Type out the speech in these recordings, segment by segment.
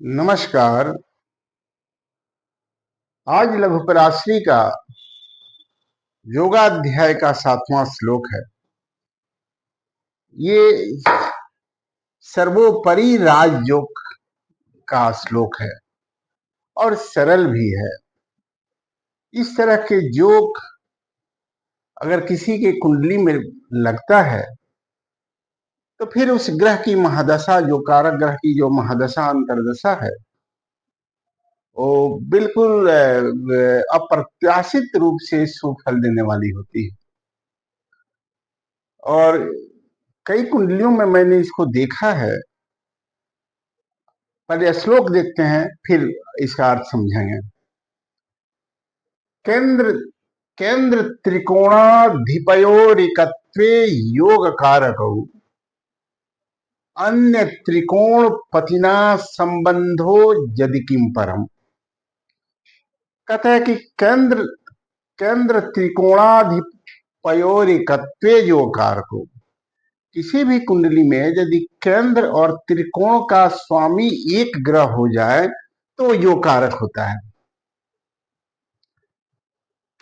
नमस्कार। आज लघुपराश्री का योगाध्याय का 7वां श्लोक है। ये सर्वोपरि राजयोग का श्लोक है और सरल भी है। इस तरह के योग अगर किसी के कुंडली में लगता है तो फिर उस ग्रह की महादशा, जो कारक ग्रह की जो महादशा अंतर्दशा है, वो बिल्कुल अप्रत्याशित रूप से शुभ फल देने वाली होती है। और कई कुंडलियों में मैंने इसको देखा है। पहले श्लोक देखते हैं, फिर इसका अर्थ समझेंगे। केंद्र केंद्र त्रिकोणाधिपयोरिकत्वे योग कारकौ अन्य त्रिकोण पतिना संबंधो यदि किम परम। कहता है कि केंद्र केंद्र त्रिकोणाधिपयोरिकत्वे योग कारको, किसी भी कुंडली में यदि केंद्र और त्रिकोण का स्वामी एक ग्रह हो जाए तो योग कारक होता है।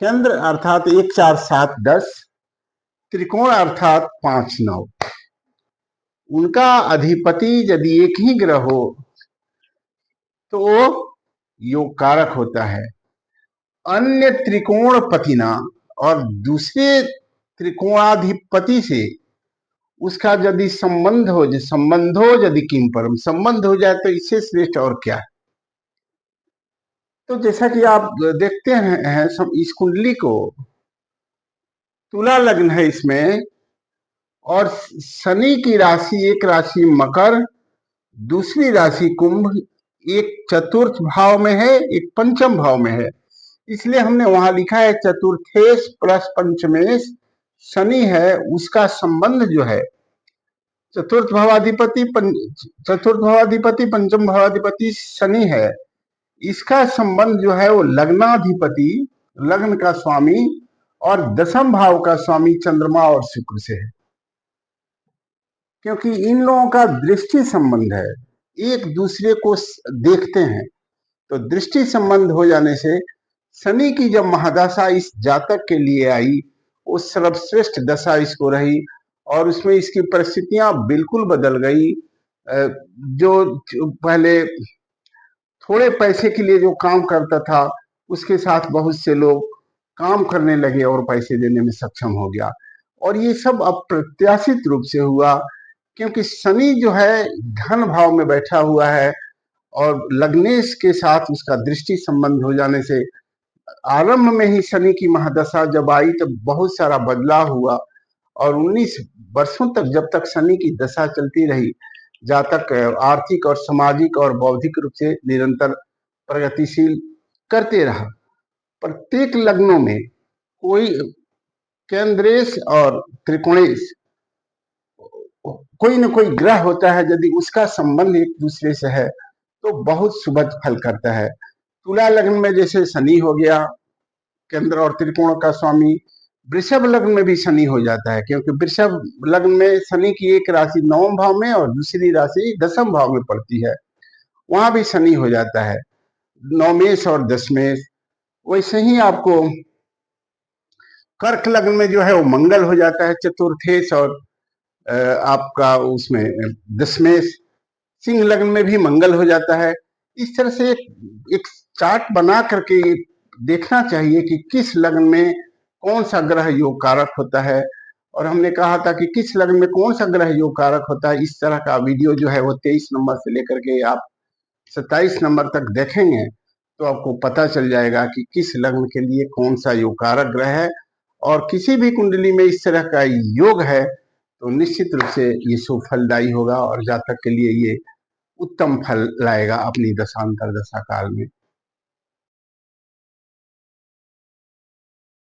केंद्र अर्थात 1 4 7 10, त्रिकोण अर्थात 5 9, उनका अधिपति यदि एक ही ग्रह हो तो योग कारक होता है। अन्य त्रिकोण पतिना, और दूसरे त्रिकोणाधिपति से उसका यदि संबंध हो यदि किम परम, संबंध हो जाए तो इससे श्रेष्ठ और क्या है। तो जैसा कि आप देखते हैं इस कुंडली को, तुला लग्न है इसमें, और शनि की राशि, एक राशि मकर, दूसरी राशि कुंभ, एक चतुर्थ भाव में है, एक पंचम भाव में है। इसलिए हमने वहां लिखा है चतुर्थेश प्लस पंचमेश शनि है। उसका संबंध जो है चतुर्थ भावाधिपति पंचम भावाधिपति शनि है। इसका संबंध जो है वो लग्नाधिपति, लग्न का स्वामी, और दशम भाव का स्वामी चंद्रमा और शुक्र से है। क्योंकि इन लोगों का दृष्टि संबंध है, एक दूसरे को देखते हैं, तो दृष्टि संबंध हो जाने से शनि की जब महादशा इस जातक के लिए आई, वो सर्वश्रेष्ठ दशा इसको रही और उसमें इसकी परिस्थितियां बिल्कुल बदल गई। जो पहले थोड़े पैसे के लिए जो काम करता था, उसके साथ बहुत से लोग काम करने लगे और पैसे देने में सक्षम हो गया। और ये सब अप्रत्याशित रूप से हुआ, क्योंकि शनि जो है धन भाव में बैठा हुआ है और लग्नेश के साथ उसका दृष्टि संबंध हो जाने से आरंभ में ही शनि की महादशा जब आई तब बहुत सारा बदलाव हुआ। और 19 वर्षों तक जब तक शनि की दशा चलती रही, जातक आर्थिक और सामाजिक और बौद्धिक रूप से निरंतर प्रगतिशील करते रहा। प्रत्येक लग्नों में कोई केंद्रेश और त्रिकोणेश, कोई न कोई ग्रह होता है, यदि उसका संबंध एक दूसरे से है तो बहुत शुभ फल करता है। तुला लग्न में जैसे शनि हो गया केंद्र और त्रिकोण का स्वामी, वृषभ लग्न में भी शनि हो जाता है, क्योंकि वृषभ लग्न में शनि की एक राशि 9वें भाव में और दूसरी राशि 10वें भाव में पड़ती है, वहां भी शनि हो जाता है, नौमेश और दशमेश। वैसे ही आपको कर्क लग्न में जो है वो मंगल हो जाता है, चतुर्थेश और आपका उसमें दशमेश। सिंह लग्न में भी मंगल हो जाता है। इस तरह से एक चार्ट बना करके देखना चाहिए कि किस लग्न में कौन सा ग्रह योग कारक होता है। और हमने कहा था कि किस लग्न में कौन सा ग्रह योग कारक होता है, इस तरह का वीडियो जो है वो 23 नंबर से लेकर के आप 27 नंबर तक देखेंगे तो आपको पता चल जाएगा कि किस लग्न के लिए कौन सा योग कारक ग्रह है। और किसी भी कुंडली में इस तरह का योग है तो निश्चित रूप से ये शुभ फलदायी होगा और जातक के लिए ये उत्तम फल लाएगा अपनी दशांतर दशा काल में।